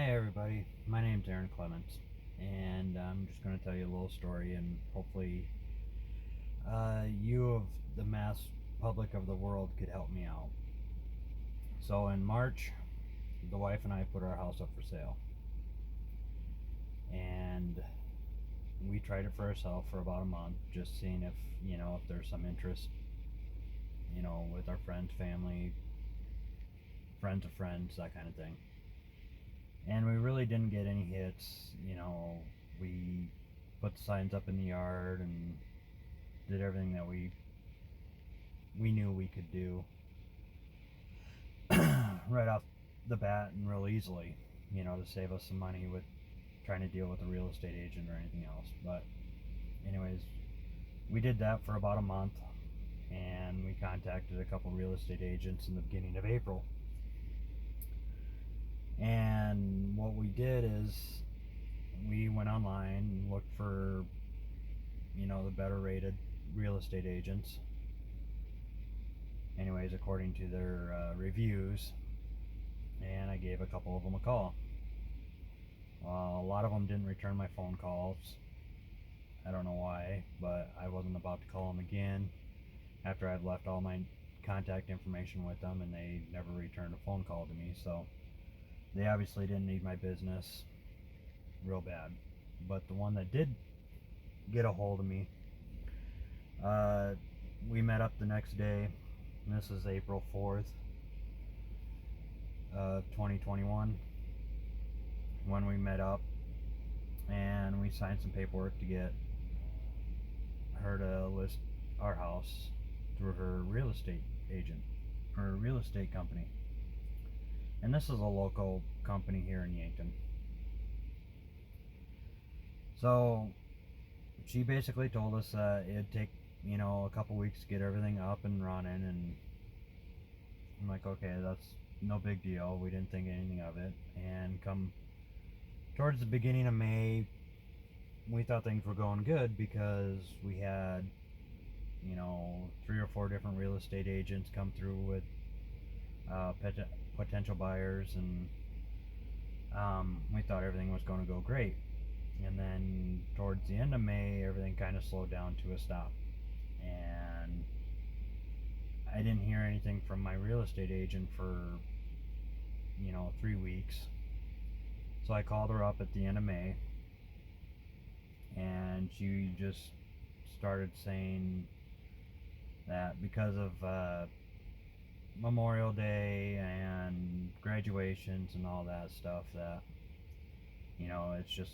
Hey everybody, my name's Aaron Clements, and I'm just going to tell you a little story, and hopefully, you of the mass public of the world could help me out. So in March, the wife and I put our house up for sale, and we tried it for ourselves for about a month, just seeing if there's some interest, with our friends, family, friends of friends, that kind of thing. And we really didn't get any hits. We put the signs up in the yard and did everything that we knew we could do right off the bat and real easily, to save us some money with trying to deal with a real estate agent or anything else. But anyways, we did that for about a month, and we contacted a couple real estate agents in the beginning of April. And what we did is we went online and looked for the better rated real estate agents, anyways, according to their reviews. And I gave a couple of them a call. A lot of them didn't return my phone calls. I don't know why, but I wasn't about to call them again after I'd left all my contact information with them, and they never returned a phone call to me. So they obviously didn't need my business real bad. But the one that did get a hold of me, we met up the next day. And this is April 4th of 2021 when we met up, and we signed some paperwork to get her to list our house through her real estate agent or real estate company. And this is a local company here in Yankton. So she basically told us that it'd take a couple weeks to get everything up and running, and I'm like, okay, that's no big deal. We didn't think anything of it. And come towards the beginning of May, we thought things were going good because we had 3 or 4 different real estate agents come through with potential buyers, and we thought everything was going to go great. And then towards the end of May, everything kind of slowed down to a stop, and I didn't hear anything from my real estate agent for 3 weeks. So I called her up at the end of May, and she just started saying that because of Memorial Day and graduations and all that stuff, that it's just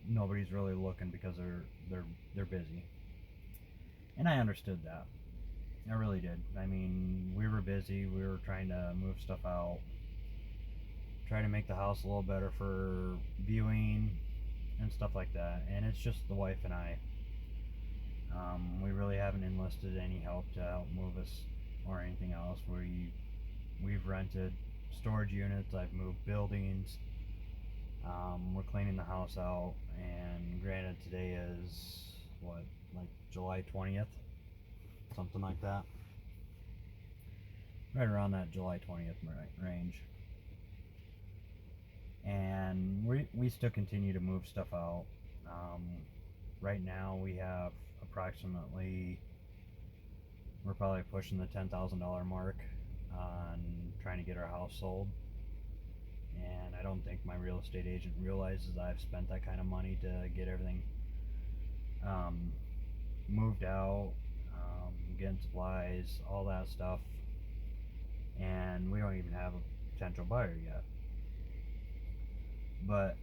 nobody's really looking because they're busy. And I understood that. I really did. I mean, we were busy. We were trying to move stuff out, try to make the house a little better for viewing and stuff like that. And it's just the wife and I. We really haven't enlisted any help to help move us or anything else. We've rented storage units. I've moved buildings. We're cleaning the house out, and granted, today is what, like July 20th, something like that, right around that July 20th range. And we still continue to move stuff out. Right now we have approximately, we're probably pushing the $10,000 mark on trying to get our house sold. And I don't think my real estate agent realizes I've spent that kind of money to get everything moved out, getting supplies, all that stuff, and we don't even have a potential buyer yet. But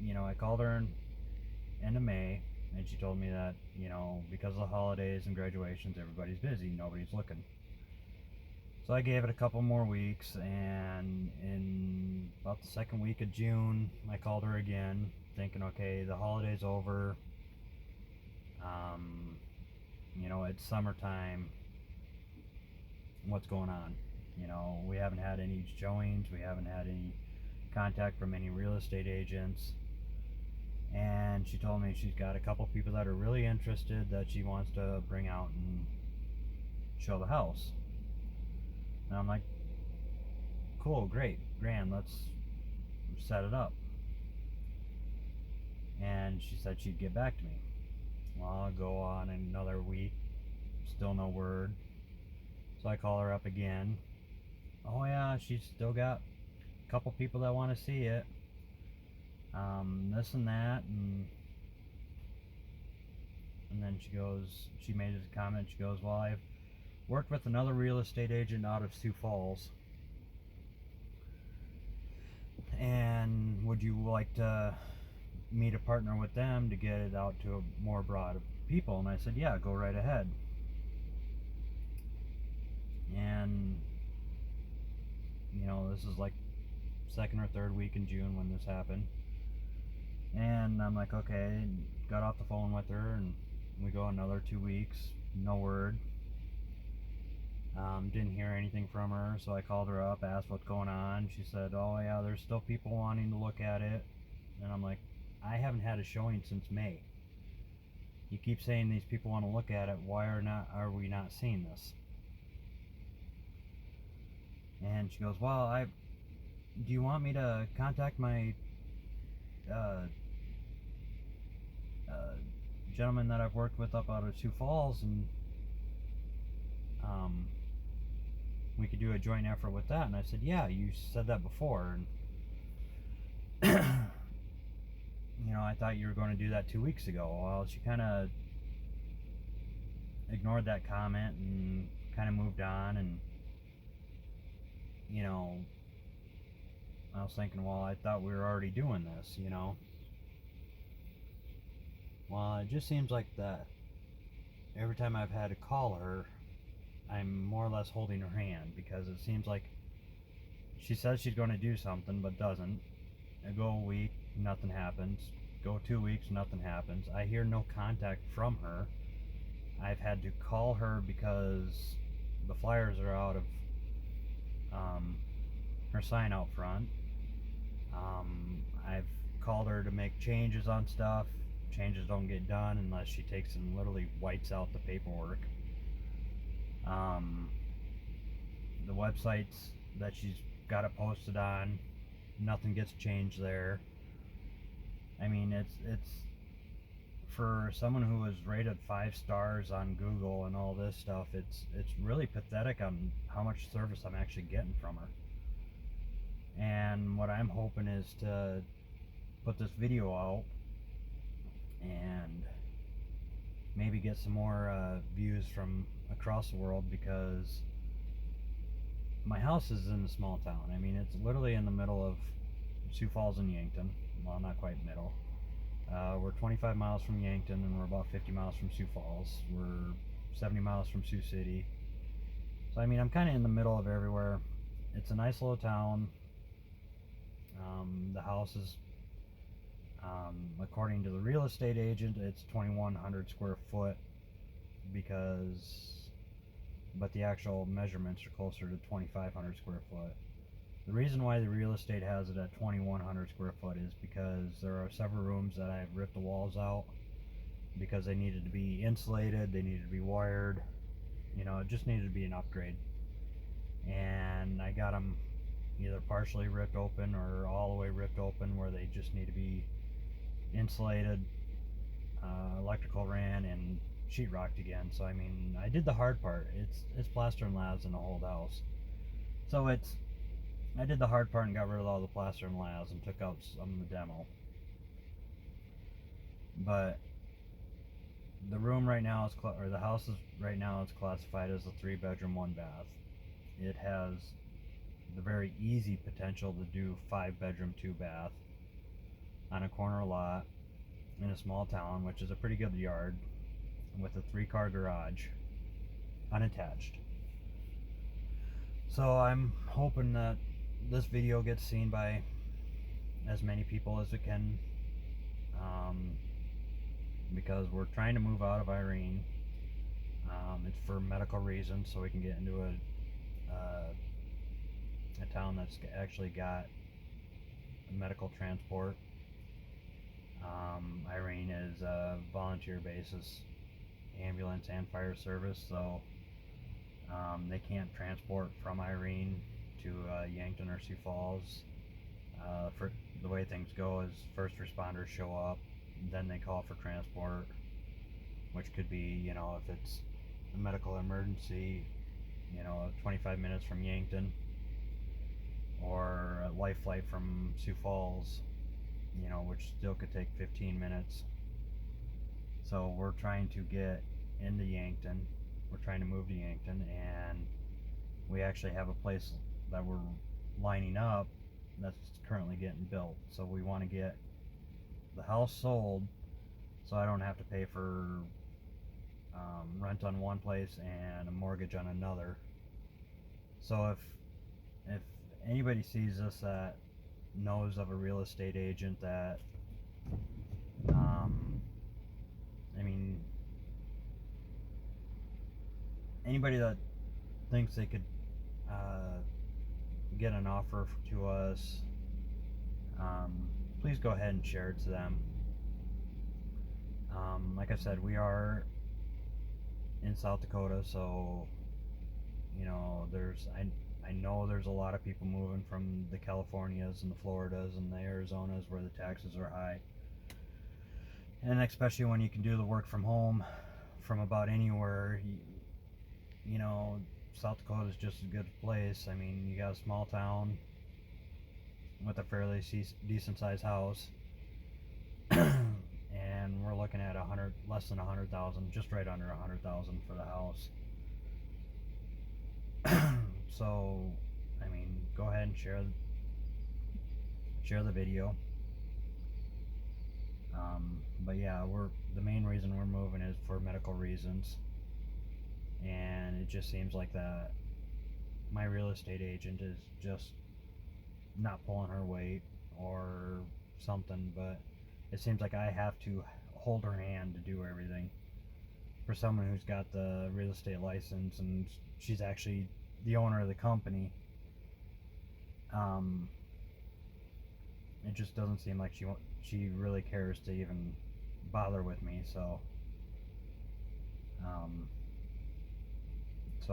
I called her in end of May, and she told me that because of the holidays and graduations, everybody's busy, nobody's looking. So I gave it a couple more weeks, and in about the second week of June, I called her again, thinking, okay, the holiday's over. It's summertime. What's going on? We haven't had any showings. We haven't had any contact from any real estate agents. And she told me she's got a couple people that are really interested that she wants to bring out and show the house. And I'm like, cool, great, grand, let's set it up. And she said she'd get back to me. Well, I'll go on another week, still no word. So I call her up again. Oh yeah, she's still got a couple people that want to see it. This and that, and then she made a comment. She goes, well, I've worked with another real estate agent out of Sioux Falls, and would you like to me to partner with them to get it out to a more broad of people? And I said, yeah, go right ahead. And this is like second or third week in June when this happened. And I'm like, okay, got off the phone with her, and we go another 2 weeks, no word. Didn't hear anything from her, so I called her up, asked what's going on. She said, oh yeah, there's still people wanting to look at it. And I'm like, I haven't had a showing since May. You keep saying these people want to look at it, why are we not seeing this? And she goes, well, do you want me to contact my gentleman that I've worked with up out of Sioux Falls, and we could do a joint effort with that? And I said, yeah, you said that before, and I thought you were going to do that 2 weeks ago. Well, she kind of ignored that comment and kind of moved on, and I was thinking, well, I thought we were already doing this, Well, it just seems like that every time I've had to call her, I'm more or less holding her hand, because it seems like she says she's going to do something but doesn't. I go a week, nothing happens. Go 2 weeks, nothing happens. I hear no contact from her. I've had to call her because the flyers are out of her sign out front. I've called her to make changes on stuff. Changes don't get done unless she takes and literally wipes out the paperwork. The websites that she's got it posted on, nothing gets changed there. I mean, it's for someone who was rated 5 stars on Google and all this stuff, it's really pathetic on how much service I'm actually getting from her. And what I'm hoping is to put this video out and maybe get some more views from across the world, because my house is in a small town. I mean, it's literally in the middle of Sioux Falls and Yankton. Well, not quite middle. We're 25 miles from Yankton, and we're about 50 miles from Sioux Falls. We're 70 miles from Sioux City. So I mean, I'm kind of in the middle of everywhere. It's a nice little town. The house is, according to the real estate agent, it's 2,100 square foot, but the actual measurements are closer to 2,500 square foot. The reason why the real estate has it at 2,100 square foot is because there are several rooms that I've ripped the walls out because they needed to be insulated, they needed to be wired, it just needed to be an upgrade. And I got them either partially ripped open or all the way ripped open, where they just need to be insulated, electrical ran, and sheetrocked again. So I mean, I did the hard part. It's plaster and labs in the whole house. So I did the hard part and got rid of all the plaster and labs and took out some of the demo. But the room right now the house is right now, it's classified as a 3-bedroom, 1-bath. It has the very easy potential to do 5-bedroom, 2-bath on a corner lot in a small town, which is a pretty good yard, with a 3-car garage, unattached. So I'm hoping that this video gets seen by as many people as it can, because we're trying to move out of Irene. It's for medical reasons, so we can get into a town that's actually got medical transport. Irene is a volunteer basis ambulance and fire service, so they can't transport from Irene to Yankton or Sioux Falls. the way things go is first responders show up, then they call for transport, which could be, if it's a medical emergency, 25 minutes from Yankton, or a life flight from Sioux Falls, which still could take 15 minutes. So we're trying to get into Yankton. We're trying to move to Yankton, and we actually have a place that we're lining up that's currently getting built. So we want to get the house sold so I don't have to pay for rent on one place and a mortgage on another. So if anybody sees us that knows of a real estate agent that anybody that thinks they could get an offer to us, please go ahead and share it to them. Like I said, we are in South Dakota, so I know there's a lot of people moving from the Californias and the Floridas and the Arizonas where the taxes are high, and especially when you can do the work from home from about anywhere. South Dakota is just a good place. I mean, you got a small town with a fairly decent sized house, and we're looking at less than 100,000, just right under 100,000 for the house. So, go ahead and share the video. But yeah, the main reason we're moving is for medical reasons, and it just seems like that my real estate agent is just not pulling her weight or something, but it seems like I have to hold her hand to do everything. For someone who's got the real estate license and she's actually the owner of the company, it just doesn't seem like she really cares to even bother with me. So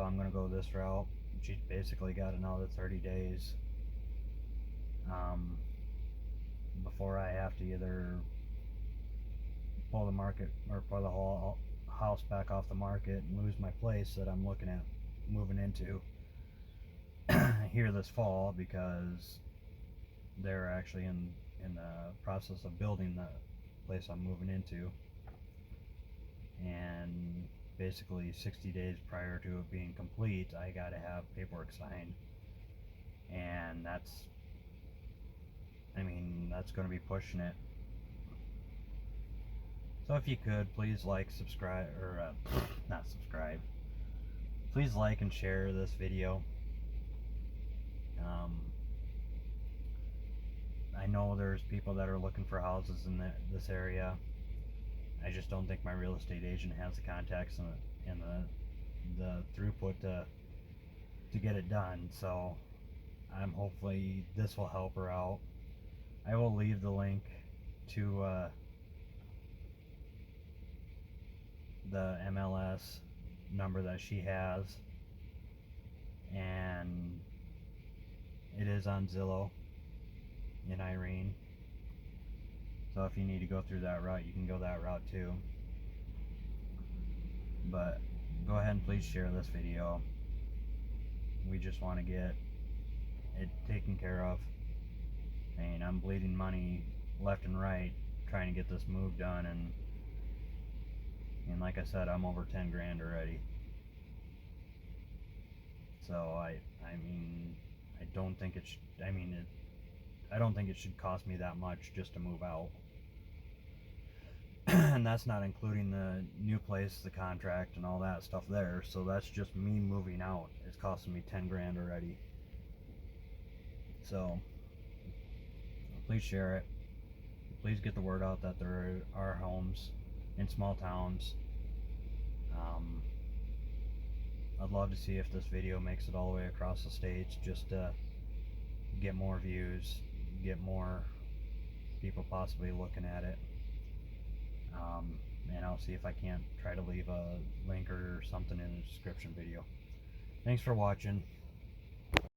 I'm gonna go this route. She's basically got another 30 days before I have to either pull the market or pull the whole house back off the market and lose my place that I'm looking at moving into here this fall, because they're actually in the process of building the place I'm moving into, and basically 60 days prior to it being complete I gotta have paperwork signed, and that's going to be pushing it. So if you could, please subscribe, or not subscribe, please like and share this video. I know there's people that are looking for houses in this area. I just don't think my real estate agent has the contacts and the throughput to get it done. So hopefully this will help her out. I will leave the link to the MLS number that she has, and it is on Zillow in Irene. So if you need to go through that route, you can go that route too. But go ahead and please share this video. We just want to get it taken care of. I'm bleeding money left and right trying to get this move done, and like I said, I'm over 10 grand already. So I don't think it should, I don't think it should cost me that much just to move out. And that's not including the new place, the contract, and all that stuff there. So that's just me moving out. It's costing me 10 grand already. So please share it. Please get the word out that there are homes in small towns. I'd love to see if this video makes it all the way across the states, just to get more views, get more people possibly looking at it. And I'll see if I can't try to leave a link or something in the description video. Thanks for watching.